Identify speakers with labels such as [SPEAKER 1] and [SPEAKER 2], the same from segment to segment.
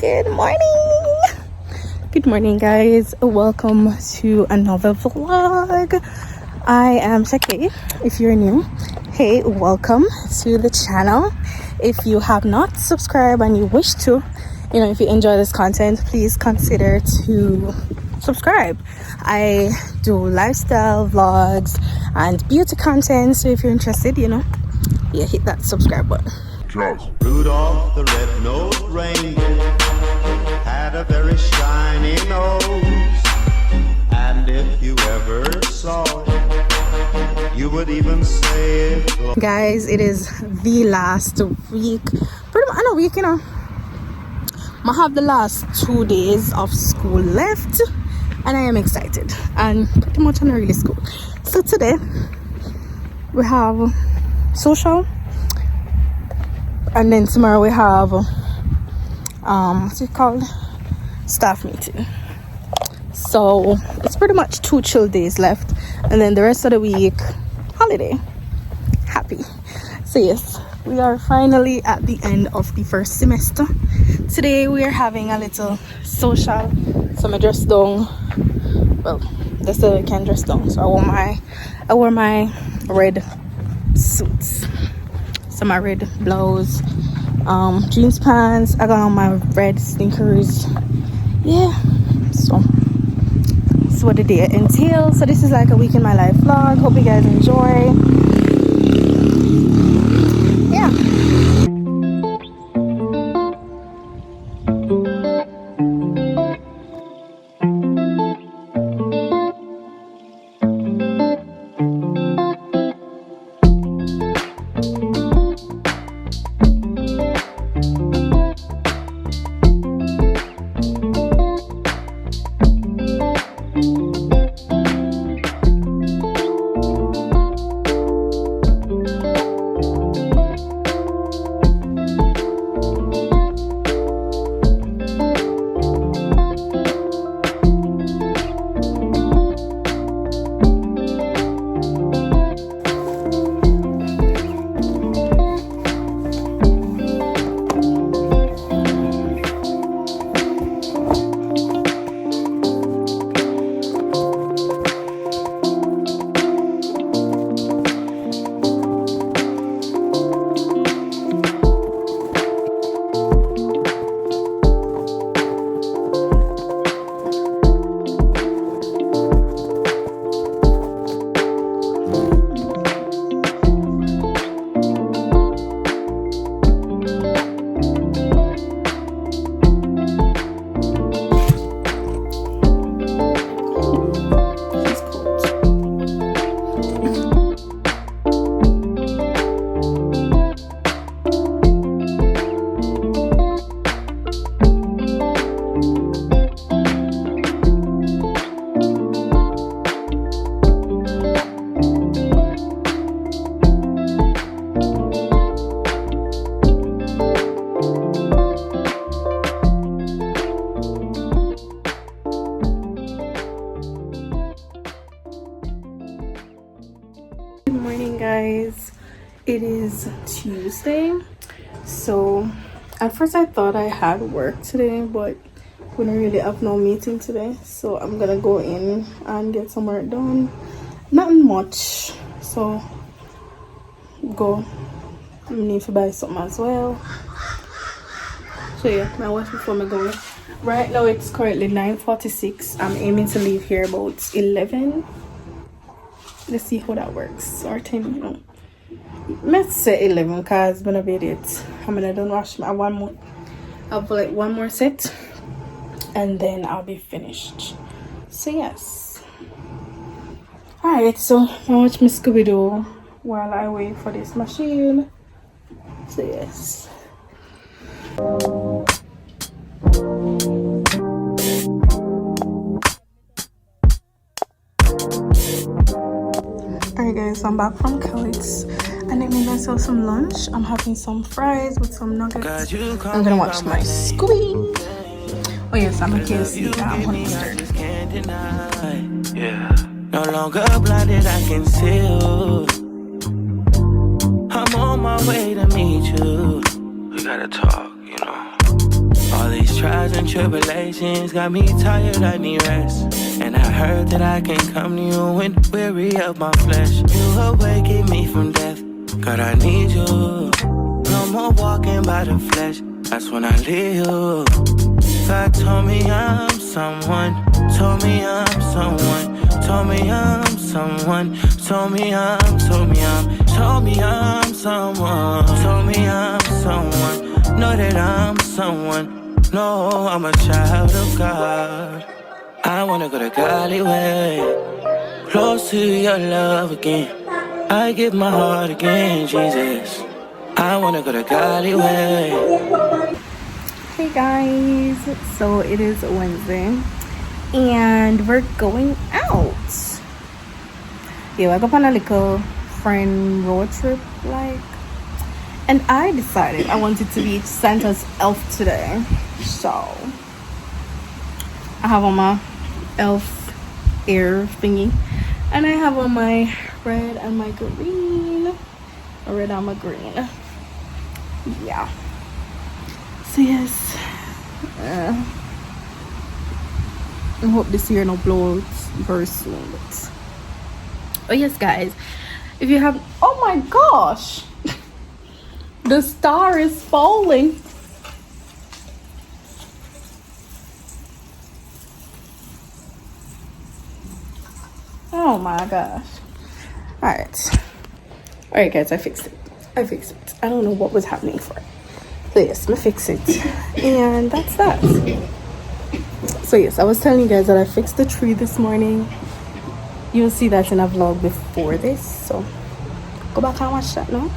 [SPEAKER 1] Good morning guys, welcome to another vlog. I am Shake. If you're new, hey, welcome to the channel. If you have not subscribed and you wish to, if you enjoy this content, please consider to subscribe. I do lifestyle vlogs and beauty content, so if you're interested, hit that subscribe button.
[SPEAKER 2] Rudolph the red-nosed reindeer had a very shiny nose, and if you ever saw it, you would even say it.
[SPEAKER 1] Guys, it is the last week, I have the last 2 days of school left, and I am excited and pretty much on a really school. So today we have social, and then tomorrow we have what's it called, staff meeting. So it's pretty much 2 chill days left, and then the rest of the week holiday. Happy. So yes, we are finally at the end of the first semester. Today we are having a little social, so I dressed down. Well, that's the I can dress down, so I wore my red suits, so my red blouse, jeans pants. I got on my red sneakers. Yeah, so that's what the day entails. So this is like a week in my life vlog. Hope you guys enjoy. Yeah. Guys, it is Tuesday. So at first I thought I had work today, but we don't really have no meeting today, so I'm gonna go in and get some work done. Nothing much, so go. I need to buy something as well. So yeah, my watch before me go. Right now it's currently 9:46. I'm aiming to leave here about 11. Let's see how that works. Or 10, let's say 11, because I'm gonna be it. I'm gonna don't wash my one more. I'll put like one more set, and then I'll be finished. So yes. Alright, so I watch my Scooby-Doo while I wait for this machine. So yes. Alright guys, so I'm back from Kelly's and I made myself some lunch. I'm having some fries with some nuggets. I'm gonna watch my Scooby. Oh yes, I'm a KFC honey mustard.
[SPEAKER 3] Yeah. No longer blinded, I can see you. I'm on my way to meet you. We gotta talk, you know. All these tries and tribulations got me tired, I need rest. And I heard that I can come to you when weary of my flesh. You awaken me from death, God, I need you. No more walking by the flesh, that's when I leave you. God told me I'm someone, told me I'm someone, told me I'm someone, told me I'm someone, told me I'm someone, know that I'm someone, no, I'm a child of God. I wanna go to Golly way, close to your love again. I give my heart again, Jesus. I wanna go to Golly way.
[SPEAKER 1] Hey guys, so it is Wednesday and we're going out. Yeah, I go on a little friend road trip and I decided I wanted to be Santa's elf today. So I have on my elf ear thingy and I have on my red and my green. Red and my green. Yeah. So yes, I hope this year no blow out very soon. But oh yes, guys, if you have, oh my gosh, the star is falling. Oh my gosh. All right, guys, I fixed it. I don't know what was happening for it. So yes, I'm gonna fix it, and that's that. So yes, I was telling you guys that I fixed the tree this morning. You'll see that in a vlog before this, so go back and watch that now.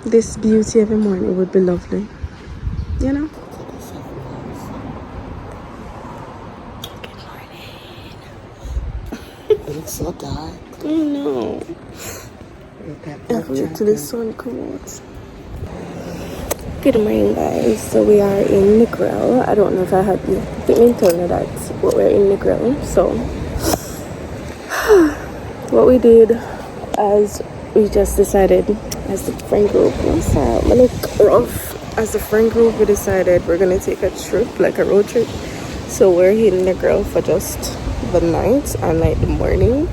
[SPEAKER 1] This beauty every morning would be lovely, you know. Good morning.
[SPEAKER 4] It's so dark.
[SPEAKER 1] I know. I'll wait till the sun comes out. Good morning, guys. So we are in the grill. I don't know if I had been told you that, but we're in the grill. So what we did, as we just decided as the friend group, as the friend group, we decided we're gonna take a trip, like a road trip. So we're hitting the grill for just the night and like the morning.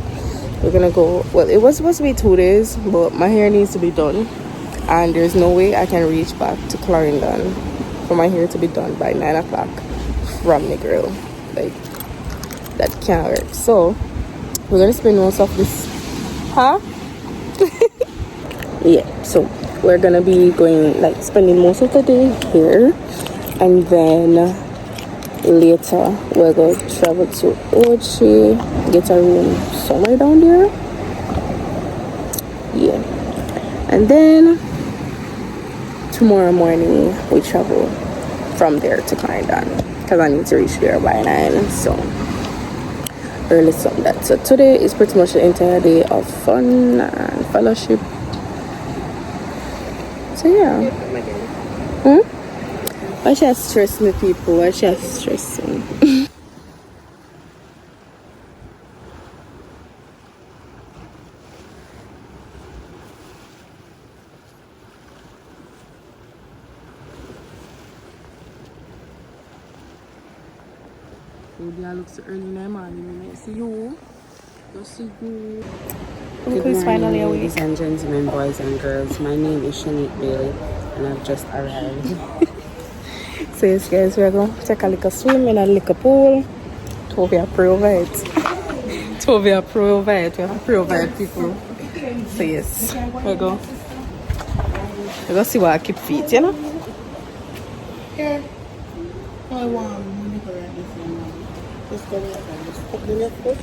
[SPEAKER 1] We're gonna go, well, it was supposed to be 2 days, but my hair needs to be done and there's no way I can reach back to Clarendon for my hair to be done by 9 o'clock from the grill. Like, that can't work. So we're gonna spend most of this, yeah, so we're gonna be going, like, spending most of the day here, and then later we're going to travel to Ochi, get a room somewhere down there, yeah, and then tomorrow morning we travel from there to Clarendon because I need to reach there by 9, so early Sunday. So today is pretty much the entire day of fun and fellowship. So yeah. Why should I stress me, people? Why should I stress me?
[SPEAKER 4] Maybe I look so early in the morning. I see you. I see you.
[SPEAKER 1] Look who's finally awake.
[SPEAKER 4] Ladies and gentlemen, boys and girls. My name is Shanique Bailey, and I've just arrived.
[SPEAKER 1] So So yes guys, we're going to take a little swim in a little pool. Tovia pray over it. Tovia pray over it. We have to pray over it, people. So yes, we're going to see what I keep feet, you know?
[SPEAKER 4] Yeah. I want money for this one. Just go there and just put the left foot.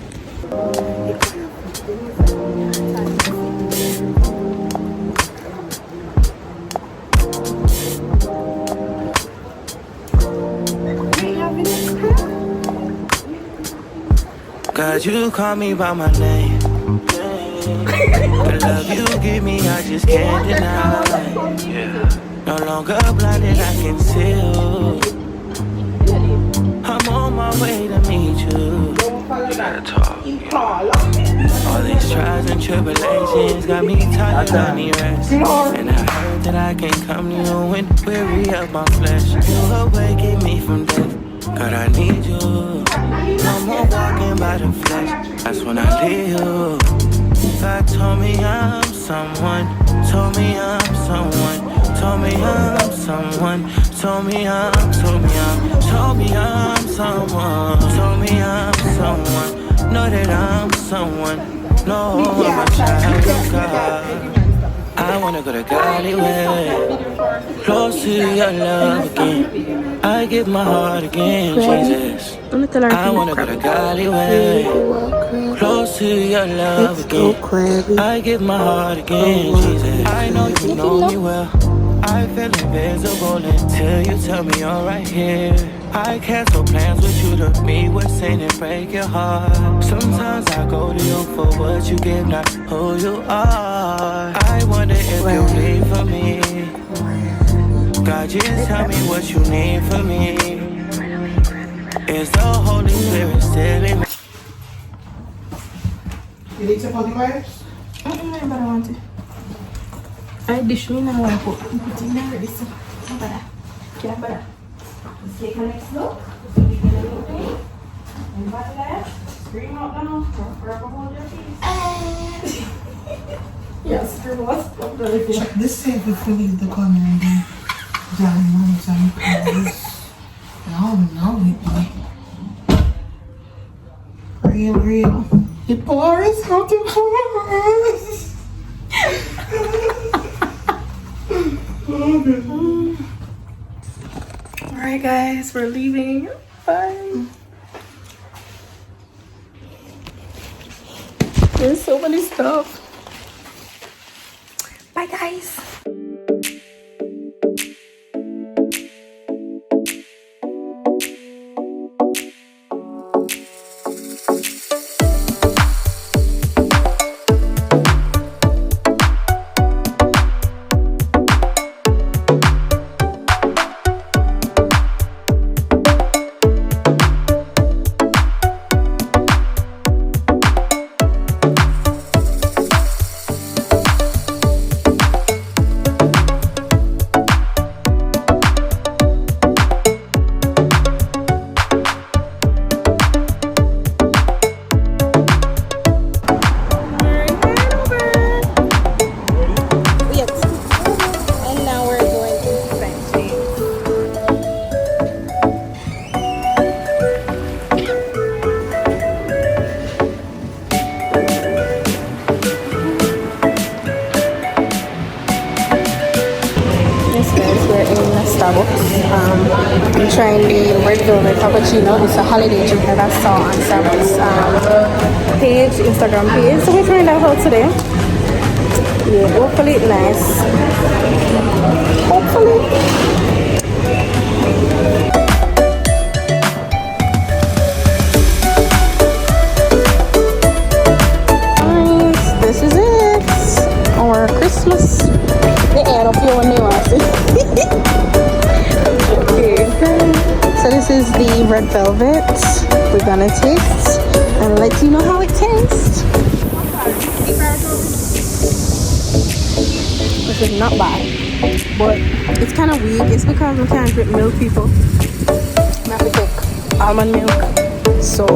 [SPEAKER 3] God, you call me by my name. The love you give me, I just can't deny. No longer blinded, I can see you. I'm on my way to meet you. You gotta talk. All these trials and tribulations got me tired, I need rest. And I heard that I can come to you when weary of my flesh. You awaken me from death. God, I need you. No more walking by the flesh. That's when I leave you. God told me I'm someone. Told me I'm someone. Told me I'm someone. Told me I'm someone. Told me I'm someone. Know that I'm someone. No, I'm a child of God. I wanna go to Godly way. Close to your love again. I give my heart again, Jesus. I wanna go to Godly way. Close to your love again. I give my heart again, Jesus. I know you know me well. I feel invisible until you tell me you're right here. I cancel plans with you to meet with Satan and break your heart. Sometimes I go to you for what you give, not who you are. I wonder if you need for me. God, just tell me what you need for me. Is the Holy Spirit still in me?
[SPEAKER 4] You need some holy wipes?
[SPEAKER 1] But I want it. I dish me now. I put it in there. This is better. Yeah, better. Let's take a next look. And back left. Scream out now. Don't forever hold your peace. Yes, scream out.
[SPEAKER 4] Check this safe if we leave the corner and then diamonds and pearls. No, real. The Boris, how to Boris?
[SPEAKER 1] Alright guys, we're leaving. Bye. There's so many stuff. Bye guys. I'm trying the red velvet cappuccino. It's a holiday drink that I saw on Sarah's page, Instagram page. So we're trying that out today. Yeah, hopefully it's nice. Hopefully. This is it. Our Christmas. The end of your new So this is the red velvet. We're gonna taste and let you know how it tastes. This is not bad, but it's kind of weak. It's because we can't drink milk, people. I have to take almond milk. So,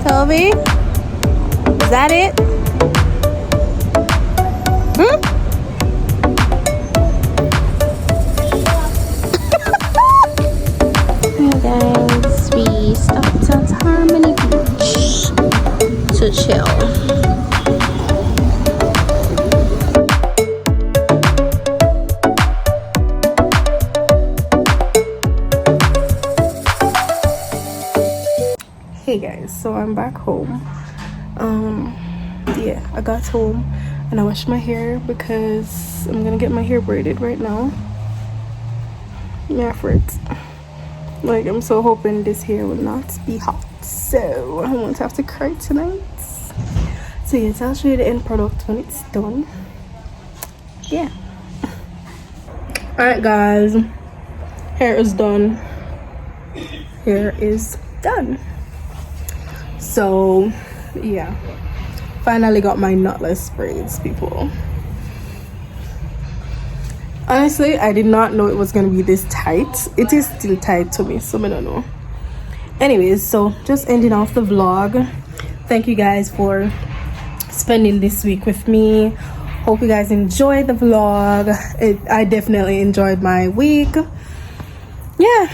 [SPEAKER 1] Toby, is that it? Hey guys, we stopped at Harmony Beach to chill. Hey guys, so I'm back home. Yeah, I got home and I washed my hair because I'm gonna get my hair braided right now. Yeah, for it. Like, I'm so hoping this hair will not be hot, so I won't have to cry tonight. So yes, I'll show you the end product when it's done. Yeah. Alright guys, hair is done. Hair is done. So yeah, finally got my knotless braids, people. Honestly, I did not know it was gonna be this tight. It is still tight to me, so I don't know. Anyways, so just ending off the vlog. Thank you guys for spending this week with me. Hope you guys enjoyed the vlog. I definitely enjoyed my week. Yeah,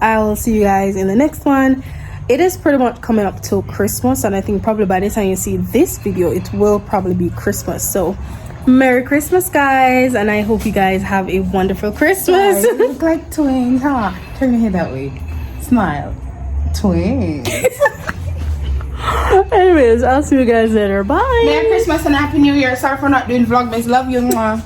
[SPEAKER 1] I'll see you guys in the next one. It is pretty much coming up till Christmas, and I think probably by the time you see this video, it will probably be Christmas. So Merry Christmas, guys, and I hope you guys have a wonderful Christmas.
[SPEAKER 4] You look like twins, huh? Turn your head that way. Smile. Twins.
[SPEAKER 1] Anyways, I'll see you guys later. Bye.
[SPEAKER 4] Merry Christmas and Happy New Year. Sorry for not doing Vlogmas. Love you. Mwah.